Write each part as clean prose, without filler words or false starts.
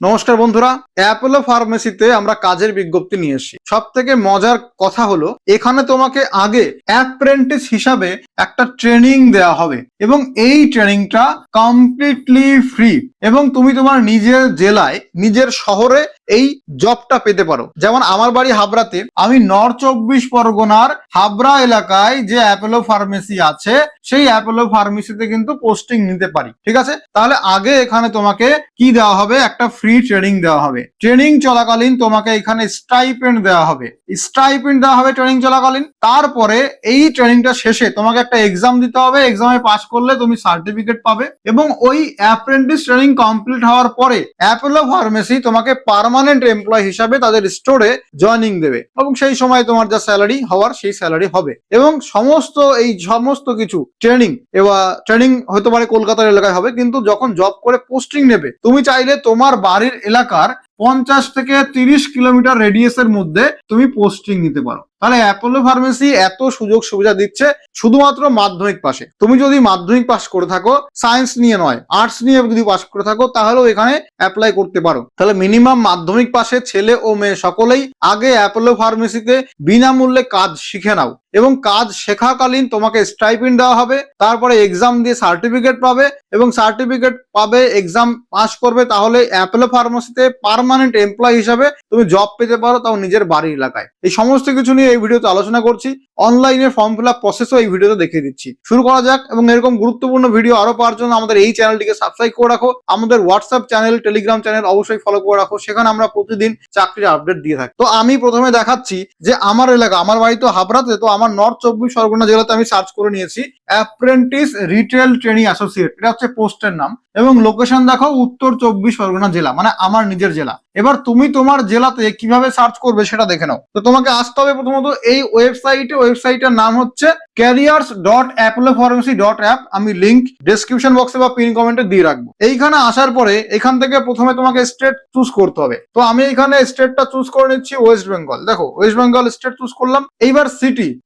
নমস্কার বন্ধুরা, অ্যাপোলো ফার্মেসিতে আমরা কাজের বিজ্ঞপ্তি নিয়ে এসেছি। সব থেকে মজার কথা হলো এখানে তোমাকে আগে অ্যাপ্রেন্টিস হিসাবে একটা ট্রেনিং দেওয়া হবে এবং এই ট্রেনিংটা কমপ্লিটলি ফ্রি এবং তুমি তোমার নিজের জেলায় নিজের শহরে এই জবটা পেতে পারো। যেমন আমার বাড়ি হাবড়াতে, আমি নর্থ 24 পরগনার হাবড়া এলাকায় যে অ্যাপোলো ফার্মেসি আছে সেই অ্যাপোলো ফার্মেসিতে কিন্তু পোস্টিং নিতে পারি। ঠিক আছে, তাহলে আগে এখানে তোমাকে কি দেওয়া হবে, একটা ফ্রি ট্রেনিং দেওয়া হবে। ট্রেনিং চলাকালীন তোমাকে এখানে স্টাইপেন্ড দেওয়া হবে, ট্রেনিং চলাকালীন। তারপরে এই ট্রেনিংটা শেষে তোমাকে একটা এক্সাম দিতে হবে, এক্সামে পাস করলে তুমি সার্টিফিকেট পাবে এবং ওই অ্যাপ্রেন্টিস ট্রেনিং কমপ্লিট হওয়ার পরে অ্যাপোলো ফার্মেসি তোমাকে পার্মানেন্ট এমপ্লয় হিসাবে তাদের স্টোরে জয়েনিং দেবে এবং সেই সময় তোমার যা স্যালারি হওয়ার সেই স্যালারি হবে। এবং সমস্ত কিছু ট্রেনিং হতে পারে কলকাতার এলাকায় হবে, কিন্তু যখন জব করে পোস্টিং নেবে তুমি চাইলে তোমার বাড়ির এলাকার 50 থেকে 30 কিলোমিটার রেডিয়াসের মধ্যে তুমি পোস্টিং নিতে পারো। তাহলে অ্যাপোলো ফার্মেসি এত সুযোগ সুবিধা দিচ্ছে শুধুমাত্র মাধ্যমিক পাশে। তুমি যদি মাধ্যমিক পাস করে থাকো, সায়েন্স নিয়ে নয় আর্টস নিয়ে যদি পাস করে থাকো, তাহলেও এখানে অ্যাপ্লাই করতে পারো। তাহলে মিনিমাম মাধ্যমিক পাশে ছেলে ও মেয়ে সকলেই আগে অ্যাপোলো ফার্মেসিতে বিনামূল্যে কাজ শিখে নাও এবং কাজ শেখাকালীন তোমাকে স্টাইপেন্ড দেওয়া হবে। তারপরে এক্সাম দিয়ে সার্টিফিকেট পাবে এবং এক্সাম পাস করবে, তাহলে অ্যাপোলো ফার্মেসিতে পার্মানেন্ট এমপ্লয় হিসাবে তুমি জব পেতে পারো, তাও নিজের বাড়ির এলাকায়। এই সমস্ত কিছু নিয়ে এই ভিডিওতে আলোচনা করছি। অনলাইনে ফর্ম ফিল আপ প্রসেসও এই ভিডিওতে দেখিয়ে দিচ্ছি। শুরু করা যাক। এবং এরকম গুরুত্বপূর্ণ ভিডিও আরো পাওয়ার জন্য আমাদের এই চ্যানেলটিকে সাবস্ক্রাইব করে রাখো। আমাদের হোয়াটসঅ্যাপ চ্যানেল, টেলিগ্রাম চ্যানেল অবশ্যই ফলো করে রাখো, সেখানে আমরা প্রতিদিন চাকরির আপডেট দিয়ে থাকি। তো আমি প্রথমে দেখাচ্ছি যে আমার এলাকা, আমার বাড়ি তো হাবড়াতে, তো আমার নর্থ 24 পরগনা জেলাতে আমি সার্চ করে নিয়েছি অ্যাপ্রেন্টিস রিটেল ট্রেনিং অ্যাসোসিয়েট, এটা হচ্ছে পোস্টের নাম। এবং লোকেশন দেখো উত্তর 24 পরগনা জেলা, মানে আমার নিজের জেলা। এবার তুমি তোমার জেলাতে কিভাবে সার্চ করবে সেটা দেখে নাও। তো তোমাকে আসতে হবে প্রথমত এই ওয়েবসাইটের নাম হচ্ছে careers.appolopharmacy.app। আমি লিংক ডেসক্রিপশন বক্সে বা পিন কমেন্টে দিয়ে রাখবো। এইখানে আসার পরে এখান থেকে প্রথমে তোমাকে স্টেট চুজ করতে হবে। তো আমি এখানে স্টেটটা চুজ করে নিচ্ছি ওয়েস্ট বেঙ্গল। দেখো ওয়েস্ট বেঙ্গল স্টেট চুজ করলাম। এইবার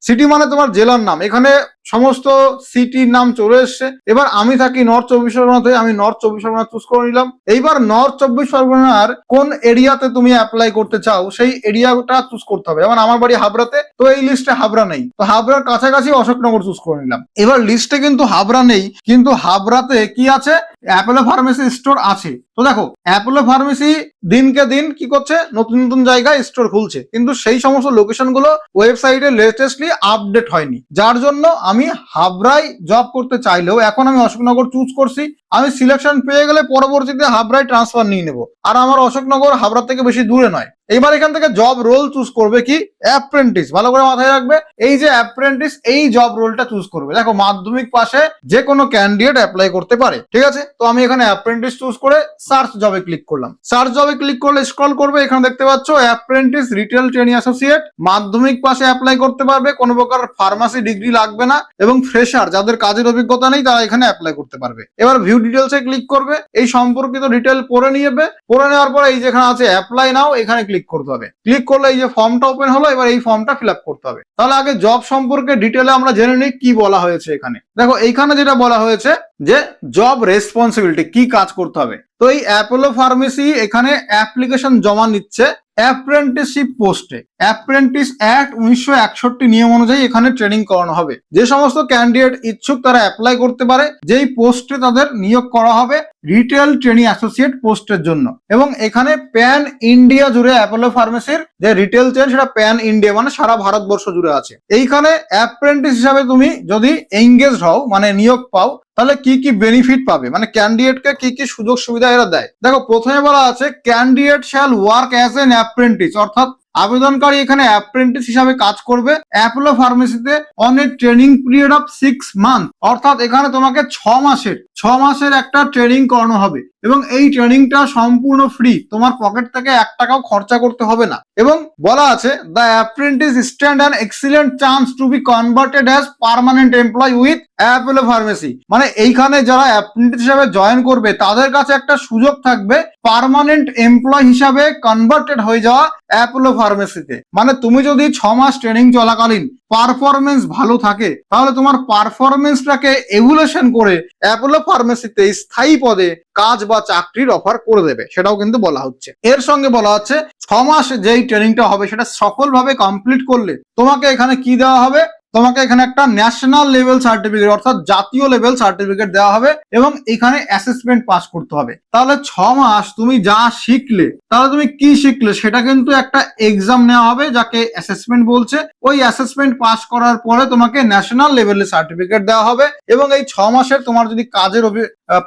সিটি মানে তোমার জেলার নাম, এখানে সমস্ত সিটির নাম চলে এসছে। এবার আমি থাকি নর্থ 24 পরগনাতে, আমি নর্থ 24 পরগনা চুজ করে নিলাম। এইবার নর্থ 24 পরগনার কোন এরিয়াতে তুমি অ্যাপ্লাই করতে চাও সেই এরিয়াটা চুজ করতে হবে। যেমন আমার বাড়ি হাবড়াতে, তো এই লিস্টে হাবড়া নেই, তো হাবড়ার কাছাকাছি অশোকনগর চুজ করে নিলাম। এবার লিস্টে কিন্তু হাবড়া নেই, কিন্তু হাবড়াতে কি আছে, অ্যাপোলো ফার্মেসি স্টোর আছে। তো দেখো অ্যাপোলো ফার্মেসি দিনকে দিন কি করছে, নতুন নতুন জায়গায় স্টোর খুলছে, কিন্তু সেই সমস্ত লোকেশন গুলো ওয়েবসাইটে লেটেস্টলি আপডেট হয়নি, যার জন্য আমি হাবড়ায় জব করতে চাইলেও এখন আমি অশোকনগর চুজ করছি। আমি সিলেকশন পেয়ে গেলে পরবর্তীতে হাবড়ায় ট্রান্সফার নিয়ে নেবো, আর আমার অশোকনগর হাবড়া থেকে বেশি দূরে নয়। এবার এখান থেকে জব রোল চুজ করবে কি, অ্যাপ্রেন্টিস। ভালো করে মাথায় রাখবে, এই যে অ্যাপ্রেন্টিস, এই জব রোলটা চুজ করবে। দেখো মাধ্যমিক পাশে যে কোনো ক্যান্ডিডেট অ্যাপ্লাই করতে পারে, ঠিক আছে। তো আমি এখানে অ্যাপ্রেন্টিস চুজ করে সার্চ জবে ক্লিক করলাম। সার্চ জবে ক্লিক করলে স্ক্রল করবে, এখানে দেখতে পাচ্ছ অ্যাপ্রেন্টিস রিটেল ট্রেনিং অ্যাসোসিয়েট। মাধ্যমিক পাশে অ্যাপ্লাই করতে পারবে, কোনো প্রকার ফার্মাসি ডিগ্রি লাগবে না এবং ফ্রেশার যাদের কাজের অভিজ্ঞতা নেই তারা এখানে অ্যাপ্লাই করতে পারবে। এবার ভিউ ডিটেলসে ক্লিক করবে, এই সম্পর্কিত ডিটেল পড়ে নেবে। পড়ে নেওয়ার পরে এই যেখানে আছে অ্যাপ্লাই নাও, এখানে ক্লিক করতে হবে। ক্লিক করলে এই যে ফর্মটা ওপেন হলো, এবার এই ফর্মটা ফিল আপ করতে হবে। তাহলে আগে জব সম্পর্কে ডিটেলে আমরা জেনে নিই কি বলা হয়েছে এখানে। দেখো এইখানে যেটা বলা হয়েছে যে জব রেসপন্সিবিলিটি, কি কাজ করতে হবে। তো এই অ্যাপোলো ফার্মেসি এখানে অ্যাপ্লিকেশন জমা নিচ্ছে অ্যাপ্রেন্টিসশিপ পোস্টে। অ্যাপ্রেন্টিস অ্যাক্ট 1961 নিয়ম অনুযায়ী এখানে ট্রেনিং করানো হবে। যে সমস্ত ক্যান্ডিডেট ইচ্ছুক তারা অ্যাপ্লাই করতে পারে, যেই পোস্টে তাদের নিয়োগ করা হবে রিটেল ট্রেনিং অ্যাসোসিয়েট পোস্টের জন্য। এবং এখানে প্যান ইন্ডিয়া জুড়ে অ্যাপোলো ফার্মেসির যে রিটেল চেন সেটা প্যান ইন্ডিয়া, মানে সারা ভারতবর্ষ জুড়ে আছে। এইখানে অ্যাপ্রেন্টিস হিসাবে তুমি যদি এঙ্গেজড হও, মানে নিয়োগ পাও, তাহলে কি কি বেনিফিট পাবে, মানে ক্যান্ডিডেটকে কি কি সুযোগ সুবিধা এরা দেয়। দেখো প্রথমে বলা আছে candidate shall work as an apprentice, অর্থাৎ আবেদনকারী এখানে অ্যাপ্রেন্টিস হিসাবে কাজ করবে অ্যাপোলো ফার্মেসিতে on a training period of 6 month. অর্থাৎ এখানে তোমাকে 6 মাসের একটা ট্রেনিং করানো হবে এবং এই ট্রেনিংটা সম্পূর্ণ ফ্রি, তোমার পকেট থেকে 1 টাকাও খরচা করতে হবে না। এবং বলা আছে the apprentice stand an excellent chance to be converted as permanent employee with Apollo pharmacy. মানে এইখানে যারা অ্যাপ্রেন্টিস হিসাবে জয়েন করবে তাদের কাছে একটা সুযোগ থাকবে পার্মানেন্ট এমপ্লয় হিসাবে কনভার্টেড হয়ে যাওয়া অ্যাপোলো ফার্মেসিতে। মানে তুমি যদি 6 মাস ট্রেনিং চলাকালীন পারফরমেন্স ভালো থাকে তাহলে তোমার পারফরমেন্সটাকে এভুলেশন করে অ্যাপোলো ফার্মেসিতে স্থায়ী পদে কাজ বা চাকরির অফার করে দেবে, সেটাও কিন্তু বলা হচ্ছে। এর সঙ্গে বলা হচ্ছে 6 মাস যেই ট্রেনিংটা হবে সেটা সফলভাবে কমপ্লিট করলে তোমাকে এখানে কি দেওয়া হবে, তোমাকে এখানে একটা ন্যাশনাল লেভেল সার্টিফিকেট অর্থাৎ জাতীয় লেভেল সার্টিফিকেট দেওয়া হবে এবং এখানে অ্যাসেসমেন্ট পাস করতে হবে। তাহলে 6 মাস তুমি যা শিখলে, তাহলে তুমি কি শিখলে সেটা কিন্তু একটা এক্সাম নেওয়া হবে যাকে অ্যাসেসমেন্ট বলছে। ওই অ্যাসেসমেন্ট পাস করার পরে তোমাকে ন্যাশনাল লেভেলের সার্টিফিকেট দেওয়া হবে এবং এই 6 মাসের তোমার যদি কাজের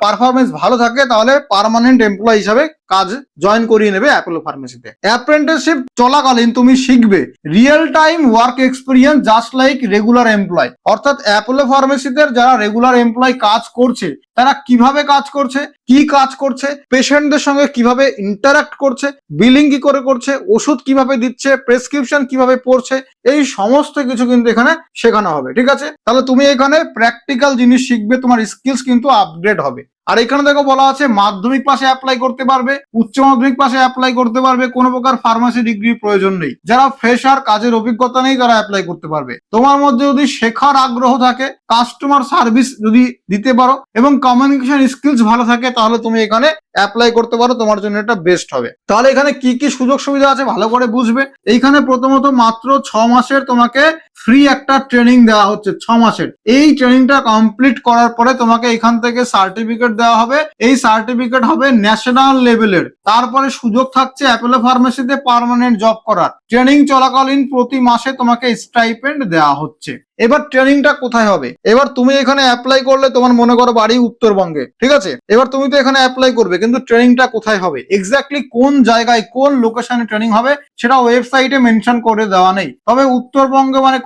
পারফরমেন্স ভালো থাকে তাহলে পার্মানেন্ট এমপ্লয় হিসাবে কাজ জয়েন করিয়ে নেবে অ্যাপোলো ফার্মেসিতে। অ্যাপ্রেন্টিসশিপ চলাকালীন তুমি শিখবে real time work experience just like regular employee. অর্থাৎ অ্যাপোলো ফার্মেসিতে যারা রেগুলার এমপ্লয় কাজ করছে তারা কিভাবে কাজ করছে, কি কাজ করছে, পেশেন্টদের সঙ্গে কিভাবে ইন্টারাক্ট করছে, বিলিং কি করে করছে, ওষুধ কিভাবে দিচ্ছে, প্রেসক্রিপশন কিভাবে পড়ছে, এই সমস্ত কিছু কিন্তু এখানে শেখানো হবে। ঠিক আছে, তাহলে তুমি এখানে প্র্যাকটিক্যাল জিনিস শিখবে, তোমার স্কিলস কিন্তু আপগ্রেড হবে। আর এখানে দেখো বলা আছে মাধ্যমিক পাশে অ্যাপ্লাই করতে পারবে, উচ্চ মাধ্যমিক পাশে অ্যাপ্লাই করতে পারবে, কোনো প্রকার ফার্মাসি ডিগ্রির প্রয়োজন নেই। যারা ফ্রেশার, কাজের অভিজ্ঞতা নেই, তারা অ্যাপ্লাই করতে পারবে। তোমার মধ্যে যদি শেখার আগ্রহ থাকে, কাস্টমার সার্ভিস যদি দিতে পারো এবং কমিউনিকেশন স্কিলস ভালো থাকে তাহলে তুমি এখানে অ্যাপ্লাই করতে পারো, তোমার জন্য এটা বেস্ট হবে। তাহলে এখানে কি কি সুযোগ সুবিধা আছে ভালো করে বুঝবে। এইখানে প্রথমত মাত্র 6 মাসের তোমাকে ফ্রি একটা ট্রেনিং দেওয়া হচ্ছে 6 মাসের। এই ট্রেনিংটা কমপ্লিট করার পরে তোমাকে এখান থেকে সার্টিফিকেট দেওয়া হবে, এই সার্টিফিকেট হবে ন্যাশনাল লেভেলের। তারপরে সুযোগ থাকছে অ্যাপোলো ফার্মেসিতে পার্মানেন্ট জব করার। ট্রেনিং চলাকালীন প্রতি মাসে তোমাকে স্টাইপেন্ড দেওয়া হচ্ছে। এবার ট্রেনিংটা কোথায় হবে, এবার তুমি এখানে অ্যাপ্লাই করলে তোমার মনে করো বাড়ি উত্তরবঙ্গে, ঠিক আছে, এবার তুমি তো এখানে অ্যাপ্লাই করবে কিন্তু ট্রেনিংটা কোথায় হবে, এক্স্যাক্টলি কোন জায়গায় কোন লোকেশনে ট্রেনিং হবে সেটা ওয়েবসাইটে মেনশন করে দেওয়া নেই। তবে উত্তরবঙ্গে মানে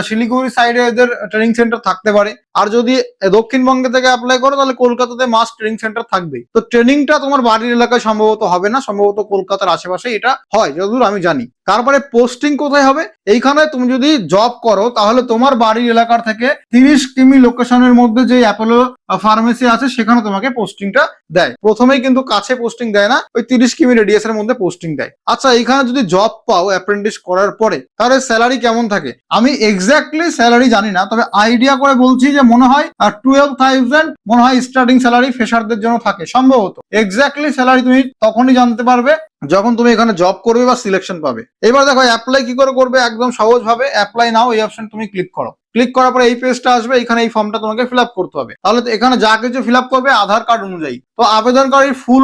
শিলিগুড়ি সাইডে এদের ট্রেনিং সেন্টার থাকতে পারে, আর যদি দক্ষিণবঙ্গে থেকে অ্যাপ্লাই করো তাহলে কলকাতাতে মাস্ট ট্রেনিং সেন্টার থাকবেই। তো ট্রেনিংটা তোমার বাড়ির এলাকায় সম্ভবত হবে না, সম্ভবত কলকাতার আশেপাশে এটা হয় যতদূর আমি জানি। তারপরে পোস্টিং কোথায় হবে, এইখানে তুমি যদি জব করো তাহলে তোমার বাড়ির এলাকার থেকে 30 কিমি লোকেশনের মধ্যে যে অ্যাপোলো ফার্মেসি আছে সেখানে তোমাকে পোস্টিংটা দেয়। প্রথমেই কিন্তু কাছে পোস্টিং দেয় না, ওই 30 কিমি রেডিয়াসের মধ্যে পোস্টিং দেয়। আচ্ছা, এইখানে যদি জব পাও অ্যাপ্রেন্টিস করার পরে তাহলে স্যালারি কেমন থাকে আমি এক্স্যাক্টলি স্যালারি জানি না, তবে আইডিয়া করে বলছি যে মনে হয় 12,000 মনে হয় স্টার্টিং স্যালারি ফ্রেশারদের জন্য থাকে সম্ভবত। এক্স্যাক্টলি স্যালারি তুমি তখনই জানতে পারবে যখন তুমি এখানে জব করবে বা সিলেকশন পাবে। এবার দেখো অ্যাপ্লাই কি করে করবে, একদম সহজ ভাবে অ্যাপ্লাই নাও এই অপশন তুমি ক্লিক করো। ক্লিক করার পরে এই পেজটা আসবে, এখানে এই ফর্মটা তোমাকে ফিল আপ করতে হবে। তাহলে এখানে যা কিছু ফিল আপ করবে আধার কার্ড অনুযায়ী, তো আবেদনকারীর ফুল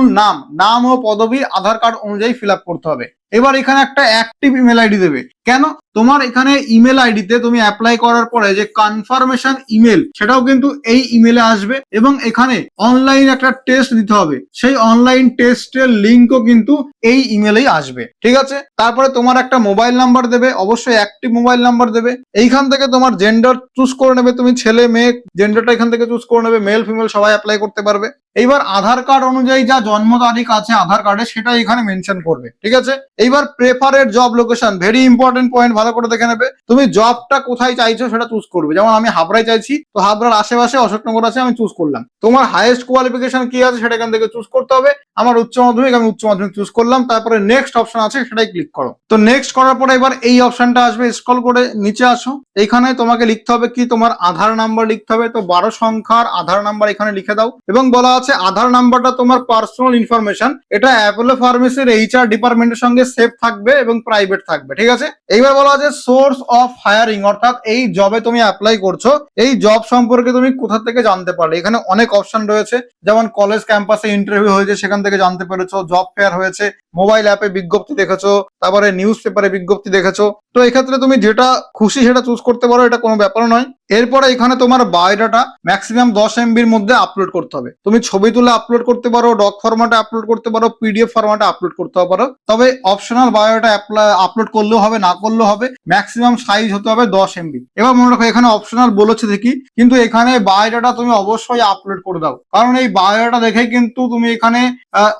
নাম ও পদবি আধার কার্ড অনুযায়ী ফিল আপ করতে হবে। এবার এখানে একটা অ্যাক্টিভ ইমেল আইডি দেবে। কেন, তোমার এখানে ইমেল আইডিতে তুমি অ্যাপ্লাই করার পরে যে কনফার্মেশন ইমেল সেটাও কিন্তু এই ইমেলে আসবে এবং এখানে অনলাইন একটা টেস্ট দিতে হবে, সেই অনলাইন টেস্টের লিঙ্কও কিন্তু এই ইমেলেই আসবে। ঠিক আছে, তারপরে তোমার একটা মোবাইল নাম্বার দেবে, অবশ্যই অ্যাক্টিভ মোবাইল নাম্বার দেবে। এইখান থেকে তোমার জেন্ডার চুজ করে নেবে, তুমি ছেলে মেয়ে জেন্ডারটা এখান থেকে চুজ করে নেবে, মেল ফিমেল সবাই অ্যাপ্লাই করতে পারবে। এইবার আধার কার্ড অনুযায়ী যা জন্ম তারিখ আছে আধার কার্ডে সেটা এখানে মেনশন করবে। ঠিক আছে, এইবার preferred job location, very important point, ভালো করে দেখে নেবে। তুমি জবটা কোথায় চাইছো সেটা চুজ করবে, যেমন আমি হাবড়ায় চাইছি তো হাবড়ার আশেপাশে অশোকনগর আছে আমি চুজ করলাম। তোমার হাইয়েস্ট কোয়ালিফিকেশন কি আছে সেটা এখান থেকে চুজ করতে হবে। আমার উচ্চ মাধ্যমিক, আমি উচ্চ মাধ্যমিক চুজ করলাম। তারপরে নেক্সট অপশন আছে সেটাই ক্লিক করো। তো নেক্সট করার পরে এবার এই অপশনটা আসবে, স্ক্রল করে নিচে আসো। এইখানে তোমাকে লিখতে হবে কি, তোমার আধার নাম্বার লিখতে হবে। তো 12 সংখ্যার আধার নাম্বার এখানে লিখে দাও এবং বলা আছে আধার নাম্বারটা তোমার পার্সোনাল ইনফরমেশন, এটা অ্যাপোলো ফার্মেসির এইচআর ডিপার্টমেন্টের সঙ্গে সেভ থাকবে এবং প্রাইভেট থাকবে। ঠিক আছে, এইবার বলা আছে সোর্স অফ হায়ারিং, অর্থাৎ এই জবে তুমি অ্যাপ্লাই করছো এই জব সম্পর্কে তুমি কোথা থেকে জানতে পারলে। এখানে অনেক অপশন রয়েছে, যেমন কলেজ ক্যাম্পাসে ইন্টারভিউ হয়েছে সেখান থেকে জানতে পেরেছো, জব ফেয়ার হয়েছে, মোবাইল অ্যাপে বিজ্ঞপ্তি দেখেছো, তারপরে নিউজ পেপারে বিজ্ঞপ্তি দেখেছো। তো এক্ষেত্রে তুমি যেটা খুশি সেটা চুজ করতে পারো, এটা কোনো ব্যাপার নয়। এরপরে এখানে তোমার বায়োডাটা ম্যাক্সিমাম 10 MB মধ্যে আপলোড করতে হবে। তুমি ছবি তুলে আপলোড করতে পারো, ডক ফরম্যাটে আপলোড করতে পারো, পিডিএফ ফরম্যাটে আপলোড করতে পারো, তবে অপশনাল বায়োডাটা আপলোড করলেও হবে, না করলেও হবে। ম্যাক্সিমাম সাইজ হতে হবে 10 MB। এবার মনে রাখো এখানে অপশনাল বলেছে দেখি, কিন্তু এখানে বায়োডাটা তুমি অবশ্যই আপলোড করে দাও, কারণ এই বায়োডাটা দেখে কিন্তু তুমি এখানে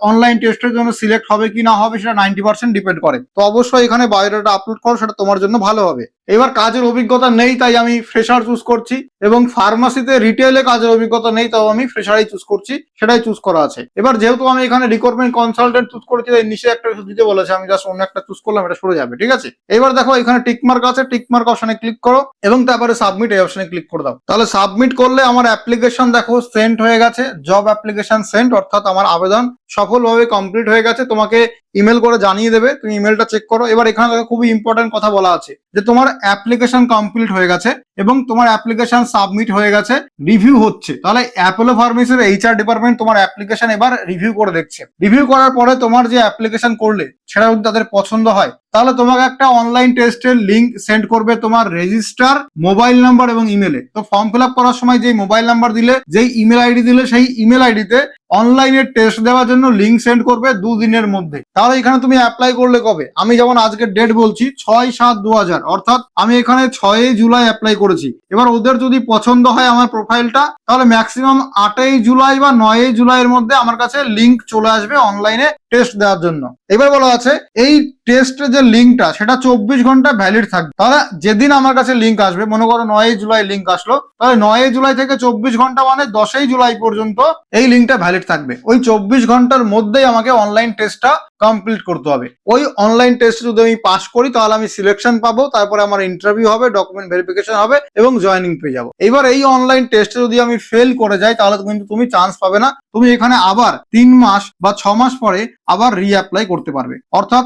অনলাইন টেস্টের জন্য সিলেক্ট হবে কি না হবে সেটা 90% ডিপেন্ড করে। তো অবশ্যই এখানে বায়োডাটা আপলোড করো, সেটা তোমার জন্য ভালো হবে। এবার কাজের অভিজ্ঞতা নেই তাই আমি ফ্রেশার চুজ করছি, এবং ফার্মাসিতে রিটেলে কাজের অভিজ্ঞতা নেই তাও আমি ফ্রেশারই চুজ করছি, সেটাই চুজ করা আছে। এবার যেহেতু আমি এখানে রিক্রুটমেন্ট কনসালটেন্ট চুজ করেছি তাই নিচে একটা দিতে বলেছে, আমি জাস্ট অন্য একটা চুজ করলাম, এটা সরে যাবে, ঠিক আছে। এবার দেখো এখানে টিকমার্ক আছে, টিকমার্ক অপশনে ক্লিক করো এবং তারপরে সাবমিট এই অপশনে ক্লিক করে দাও। তাহলে সাবমিট করলে আমার অ্যাপ্লিকেশন দেখো সেন্ড হয়ে গেছে, জব অ্যাপ্লিকেশন সেন্ড, অর্থাৎ আমার আবেদন সফলভাবে কমপ্লিট হয়ে গেছে। তোমাকে ইমেল করে জানিয়ে দেবে, তুমি ইমেলটা চেক করো। এবার এখানে দেখো খুবই ইম্পর্টেন্ট কথা বলা আছে যে তোমার অ্যাপ্লিকেশন কমপ্লিট হয়ে গেছে এবং তোমার অ্যাপ্লিকেশন সাবমিট হয়ে গেছে, রিভিউ হচ্ছে। তাহলে অ্যাপোলো ফার্মেসির এইচআর ডিপার্টমেন্ট তোমার অ্যাপ্লিকেশন এবার রিভিউ করে দেখছে। রিভিউ করার পরে তোমার যে অ্যাপ্লিকেশন করলে সেটা যদি তাদের পছন্দ হয় তাহলে তোমাকে একটা অনলাইন টেস্টের লিঙ্ক সেন্ড করবে তোমার রেজিস্টার মোবাইল নাম্বার এবং ইমেলে। তো ফর্ম ফিল আপ করার সময় যেই মোবাইল নাম্বার দিলে, যেই ইমেল আইডি দিলে, সেই ইমেল আইডিতে অনলাইনে টেস্ট দেওয়ার জন্য লিঙ্ক সেন্ড করবে 2 দিনের মধ্যে। তাহলে এখানে তুমি অ্যাপ্লাই করলে কবে? আমি যেমন আজকে ডেট বলছি 6/7/2000, অর্থাৎ আমি এখানে 6 জুলাই অ্যাপ্লাই করেছি। এবার ওদের যদি পছন্দ হয় আমার প্রোফাইলটা তাহলে ম্যাক্সিমাম 8 জুলাই বা 9 জুলাইয়ের মধ্যে আমার কাছে লিঙ্ক চলে আসবে অনলাইনে টেস্ট দেওয়ার জন্য। এবার বলা আছে এই টেস্টের যে লিঙ্কটা সেটা 24 ঘন্টা ভ্যালিড থাকবে। তাহলে যেদিন আমার কাছে লিঙ্ক আসবে, মনে করো 9 জুলাই লিঙ্ক আসলো, তাহলে 9 জুলাই থেকে 24 ঘন্টা মানে 10 জুলাই পর্যন্ত এই লিঙ্কটা ভ্যালিড থাকবে। ওই 24 ঘন্টার মধ্যেই আমাকে অনলাইন টেস্টটা কমপ্লিট করতে হবে। ওই অনলাইন টেস্ট যদি আমি পাস করি তাহলে আমি সিলেকশন পাবো, তারপরে আমার ইন্টারভিউ হবে, ডকুমেন্ট ভেরিফিকেশন হবে এবং জয়েনিং পেয়ে যাবো। এবার এই অনলাইন টেস্টে যদি আমি ফেল করে যাই তাহলে কিন্তু তুমি চান্স পাবে না, তুমি এখানে আবার 3 মাস বা 6 মাস পরে আবার রিঅ্যাপ্লাই করতে পারবে। অর্থাৎ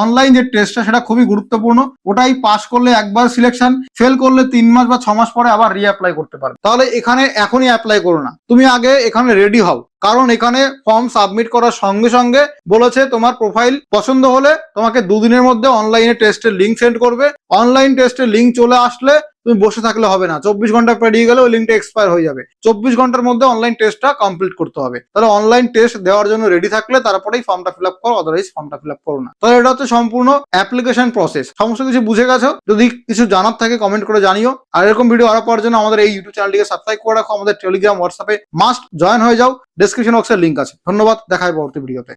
অনলাইন যে টেস্টটা সেটা খুবই গুরুত্বপূর্ণ, ওটাই পাস করলে একবার সিলেকশন, ফেল করলে 3 মাস বা 6 মাস পরে আবার রিঅ্যাপ্লাই করতে পারবে। তাহলে এখানে এখনই অ্যাপ্লাই করো না, তুমি আগে এখানে রেডি হও, কারণ এখানে ফর্ম সাবমিট করার সঙ্গে সঙ্গে বলেছে তোমার প্রোফাইল পছন্দ হলে তোমাকে 2 দিনের মধ্যে অনলাইনে টেস্টের লিঙ্ক সেন্ড করবে। অনলাইন টেস্টের লিঙ্ক চলে আসলে তুমি বসে থাকলে হবে না, 24 ঘন্টা পেরিয়ে গেলে ওই লিঙ্কটা এক্সপায়ার হয়ে যাবে। 24 ঘন্টার মধ্যে অনলাইন টেস্টটা কমপ্লিট করতে হবে। তাহলে অনলাইন টেস্ট দেওয়ার জন্য রেডি থাকলে তারপরেই ফর্মটা ফিল আপ করো, আদারওয়াইজ ফর্মটা ফিল আপ করো না। তাহলে এটা হচ্ছে সম্পূর্ণ অ্যাপ্লিকেশন প্রসেস। সমস্ত কিছু বুঝে গেছো? যদি কিছু জানার থাকে কমেন্ট করে জানিও। আর এরকম ভিডিও আরো পাওয়ার জন্য আমাদের এই ইউটিউব চ্যানেলটিকে সাবস্ক্রাইব করে রাখো, আমাদের টেলিগ্রাম হোয়াটসঅ্যাপে মাস্ট জয়েন হয়ে যাও, ডেসক্রিপশন বক্সের লিঙ্ক আছে। ধন্যবাদ, দেখা হবে পরবর্তী ভিডিওতে।